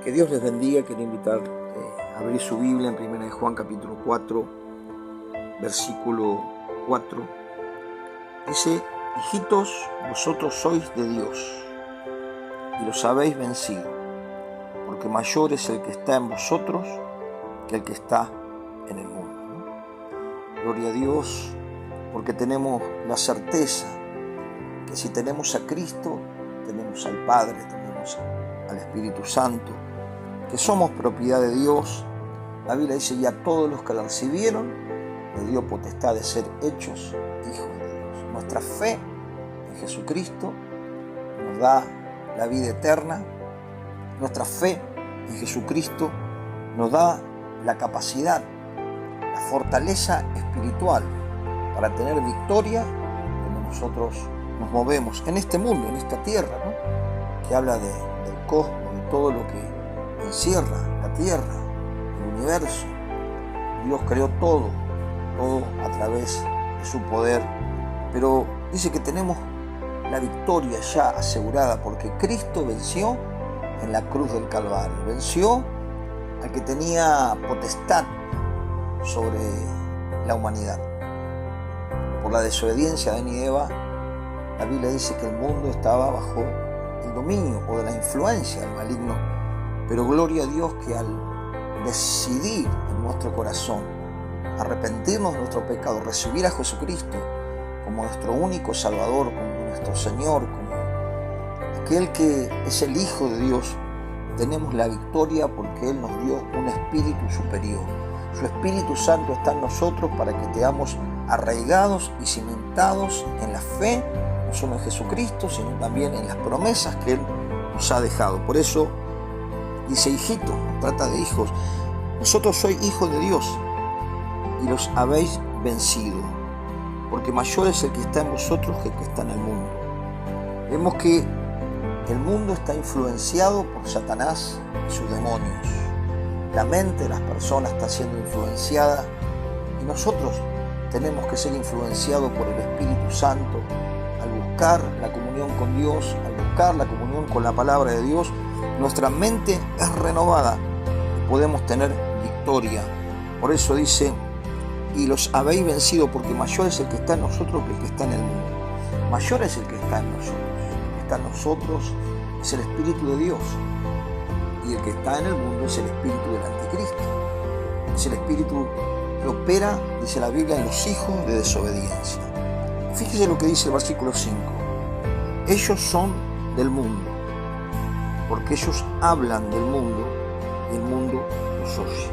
Que Dios les bendiga. Quiero invitar a abrir su Biblia en 1 Juan capítulo 4, versículo 4. Dice: hijitos, vosotros sois de Dios y los habéis vencido, porque mayor es el que está en vosotros que el que está en el mundo. Gloria a Dios, porque tenemos la certeza que si tenemos a Cristo, tenemos al Padre, tenemos al Espíritu Santo, que somos propiedad de Dios. La Biblia dice: y a todos los que la recibieron le dio potestad de ser hechos hijos de Dios. Nuestra fe en Jesucristo nos da la vida eterna. Nuestra fe en Jesucristo nos da la capacidad, la fortaleza espiritual para tener victoria cuando nosotros nos movemos en este mundo, en esta tierra, ¿no? Que habla del cosmos, de todo lo que encierra la tierra, el universo. Dios creó todo a través de su poder, pero dice que tenemos la victoria ya asegurada, porque Cristo venció en la cruz del Calvario, venció al que tenía potestad sobre la humanidad. Por la desobediencia de Adán y Eva, la Biblia dice que el mundo estaba bajo el dominio o de la influencia del maligno. Pero gloria a Dios que al decidir en nuestro corazón arrepentirnos de nuestro pecado, recibir a Jesucristo como nuestro único Salvador, como nuestro Señor, como aquel que es el Hijo de Dios, tenemos la victoria porque Él nos dio un espíritu superior. Su Espíritu Santo está en nosotros para que estemos arraigados y cimentados en la fe, no solo en Jesucristo, sino también en las promesas que Él nos ha dejado. Por eso dice: hijitos, trata de hijos. Vosotros sois hijos de Dios y los habéis vencido, porque mayor es el que está en vosotros que el que está en el mundo. Vemos que el mundo está influenciado por Satanás y sus demonios. La mente de las personas está siendo influenciada y nosotros tenemos que ser influenciados por el Espíritu Santo al buscar la comunión con Dios, al buscar la comunión con la palabra de Dios. Nuestra mente es renovada y podemos tener victoria. Por eso dice: y los habéis vencido, porque mayor es el que está en nosotros que el que está en el mundo. Mayor es el que está en nosotros. El que está en nosotros es el Espíritu de Dios. Y el que está en el mundo es el espíritu del anticristo. Es el espíritu que opera, dice la Biblia, en los hijos de desobediencia. Fíjese lo que dice el versículo 5. Ellos son del mundo, porque ellos hablan del mundo y el mundo los oye.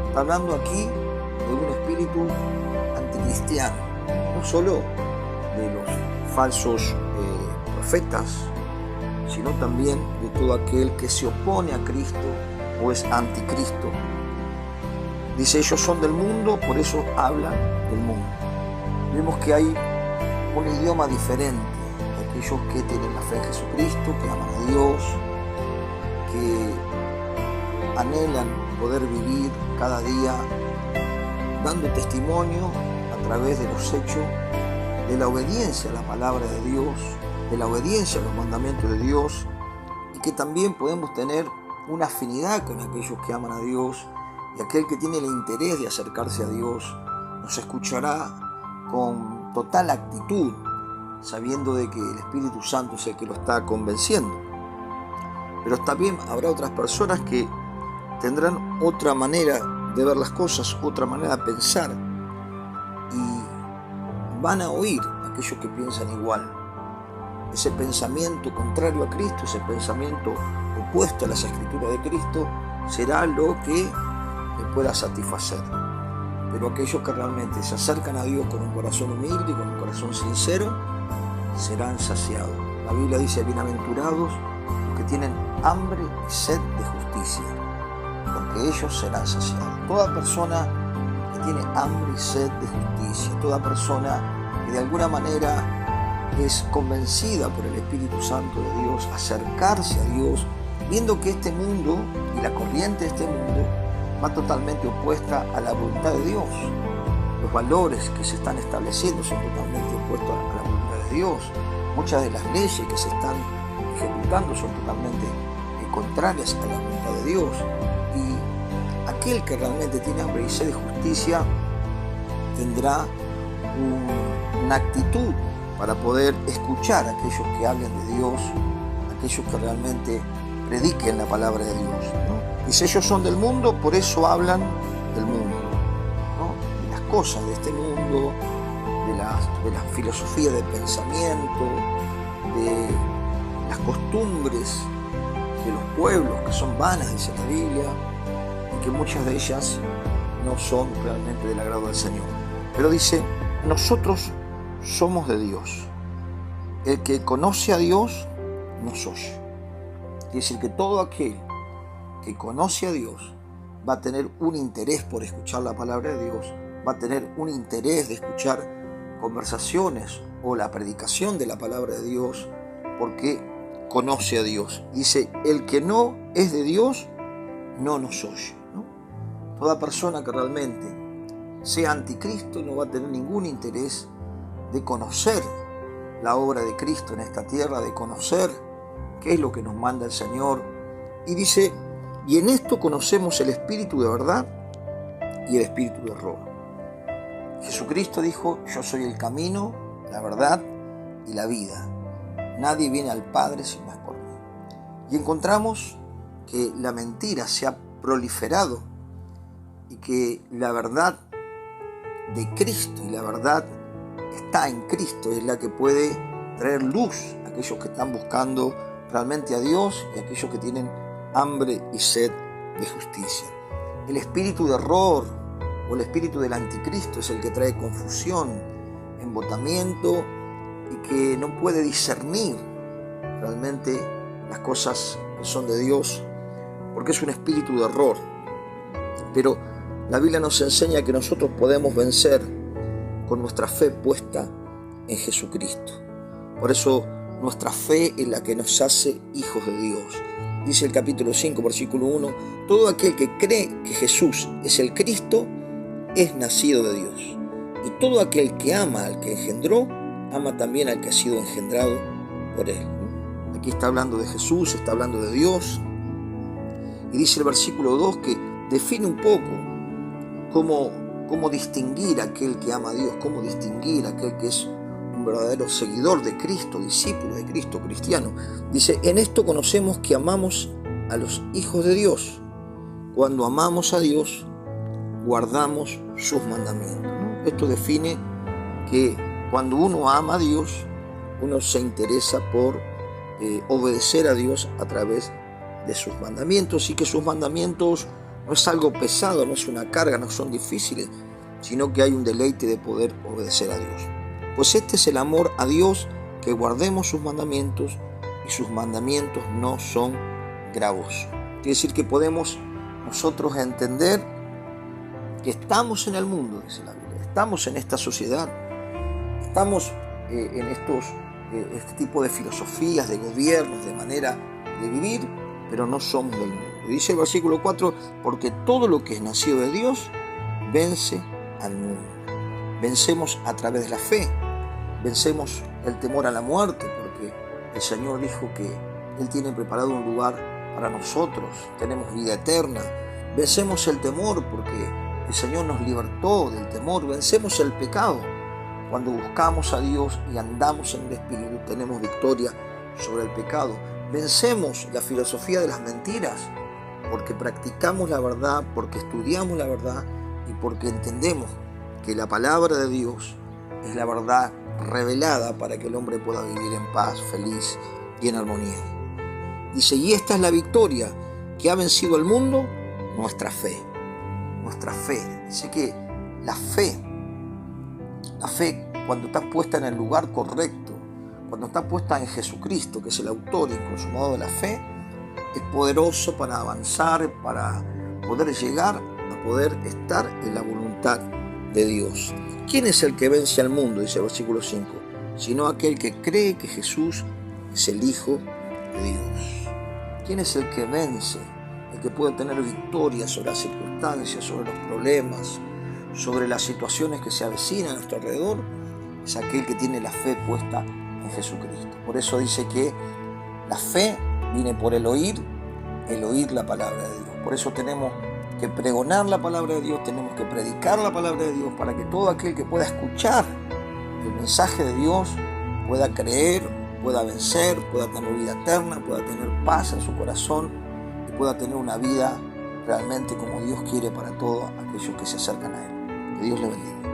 Está hablando aquí de un espíritu anticristiano, no solo de los falsos profetas, sino también de todo aquel que se opone a Cristo o es anticristo. Dice: ellos son del mundo, por eso hablan del mundo. Vemos que hay un idioma diferente de aquellos que tienen la fe en Jesucristo, que aman a Dios, que anhelan poder vivir cada día dando testimonio a través de los hechos de la obediencia a la palabra de Dios, de la obediencia a los mandamientos de Dios, y que también podemos tener una afinidad con aquellos que aman a Dios, y aquel que tiene el interés de acercarse a Dios nos escuchará con total actitud, sabiendo de que el Espíritu Santo es el que lo está convenciendo. Pero también habrá otras personas que tendrán otra manera de ver las cosas, otra manera de pensar, y van a oír a aquellos que piensan igual. Ese pensamiento contrario a Cristo, ese pensamiento opuesto a las Escrituras de Cristo, será lo que le pueda satisfacer. Pero aquellos que realmente se acercan a Dios con un corazón humilde y con un corazón sincero, serán saciados. La Biblia dice: bienaventurados los que tienen hambre y sed de justicia, porque ellos serán saciados. Toda persona que tiene hambre y sed de justicia, toda persona que de alguna manera es convencida por el Espíritu Santo de Dios, acercarse a Dios, viendo que este mundo y la corriente de este mundo va totalmente opuesta a la voluntad de Dios. Los valores que se están estableciendo son totalmente opuestos a la voluntad de Dios. Muchas de las leyes que se están ejecutando son totalmente contrarias a la voluntad de Dios. Y aquel que realmente tiene hambre y sed de justicia tendrá una actitud para poder escuchar a aquellos que hablen de Dios, aquellos que realmente prediquen la palabra de Dios, ¿no? Dice, ellos son del mundo, por eso hablan del mundo, ¿no? De las cosas de este mundo, de la filosofía de pensamiento, de las costumbres de los pueblos que son vanas, dice la Biblia, y que muchas de ellas no son realmente del agrado del Señor. Pero dice, nosotros somos de Dios. El que conoce a Dios nos oye. Quiere decir que todo aquel que conoce a Dios va a tener un interés por escuchar la palabra de Dios, va a tener un interés de escuchar conversaciones o la predicación de la palabra de Dios, porque conoce a Dios. Dice, el que no es de Dios no nos oye, ¿no? Toda persona que realmente sea anticristo no va a tener ningún interés de conocer la obra de Cristo en esta tierra, de conocer qué es lo que nos manda el Señor. Y dice, y en esto conocemos el espíritu de verdad y el espíritu de error. Jesucristo dijo, yo soy el camino, la verdad y la vida. Nadie viene al Padre si no es por mí. Y encontramos que la mentira se ha proliferado y que la verdad de Cristo y la verdad está en Cristo, es la que puede traer luz a aquellos que están buscando realmente a Dios y a aquellos que tienen hambre y sed de justicia. El espíritu de error o el espíritu del anticristo es el que trae confusión, embotamiento y que no puede discernir realmente las cosas que son de Dios, porque es un espíritu de error. Pero la Biblia nos enseña que nosotros podemos vencer con nuestra fe puesta en Jesucristo. Por eso nuestra fe es la que nos hace hijos de Dios. Dice el capítulo 5, versículo 1, todo aquel que cree que Jesús es el Cristo es nacido de Dios. Y todo aquel que ama al que engendró, ama también al que ha sido engendrado por él. Aquí está hablando de Jesús, está hablando de Dios. Y dice el versículo 2 que define un poco cómo distinguir a aquel que ama a Dios, cómo distinguir a aquel que es un verdadero seguidor de Cristo, discípulo de Cristo, cristiano. Dice, en esto conocemos que amamos a los hijos de Dios. Cuando amamos a Dios, guardamos sus mandamientos, ¿no? Esto define que cuando uno ama a Dios, uno se interesa por obedecer a Dios a través de sus mandamientos, y que sus mandamientos no es algo pesado, no es una carga, no son difíciles, sino que hay un deleite de poder obedecer a Dios. Pues este es el amor a Dios, que guardemos sus mandamientos, y sus mandamientos no son gravosos. Quiere decir que podemos nosotros entender que estamos en el mundo, dice la Biblia, estamos en esta sociedad, estamos en este tipo de filosofías, de gobiernos, de manera de vivir, pero no somos del mundo. Y dice el versículo 4, porque todo lo que es nacido de Dios vence al mundo. Vencemos a través de la fe, vencemos el temor a la muerte, porque el Señor dijo que Él tiene preparado un lugar para nosotros, tenemos vida eterna. Vencemos el temor porque el Señor nos libertó del temor. Vencemos el pecado. Cuando buscamos a Dios y andamos en el Espíritu, tenemos victoria sobre el pecado. Vencemos la filosofía de las mentiras porque practicamos la verdad, porque estudiamos la verdad y porque entendemos que la palabra de Dios es la verdad revelada para que el hombre pueda vivir en paz, feliz y en armonía. Dice, y esta es la victoria que ha vencido al mundo, nuestra fe. Nuestra fe. Dice que la fe cuando está puesta en el lugar correcto, cuando está puesta en Jesucristo, que es el autor y consumador de la fe, es poderoso para avanzar, para poder llegar a poder estar en la voluntad de Dios. ¿Quién es el que vence al mundo? Dice el versículo 5. Sino aquel que cree que Jesús es el Hijo de Dios. ¿Quién es el que vence? El que puede tener victoria sobre las circunstancias, sobre los problemas, sobre las situaciones que se avecinan a nuestro alrededor, es aquel que tiene la fe puesta en Jesucristo. Por eso dice que la fe viene por el oír el oír la palabra de Dios. Por eso tenemos que pregonar la palabra de Dios, tenemos que predicar la palabra de Dios para que todo aquel que pueda escuchar el mensaje de Dios pueda creer, pueda vencer, pueda tener vida eterna, pueda tener paz en su corazón y pueda tener una vida realmente como Dios quiere para todos aquellos que se acercan a Él. Que Dios le bendiga.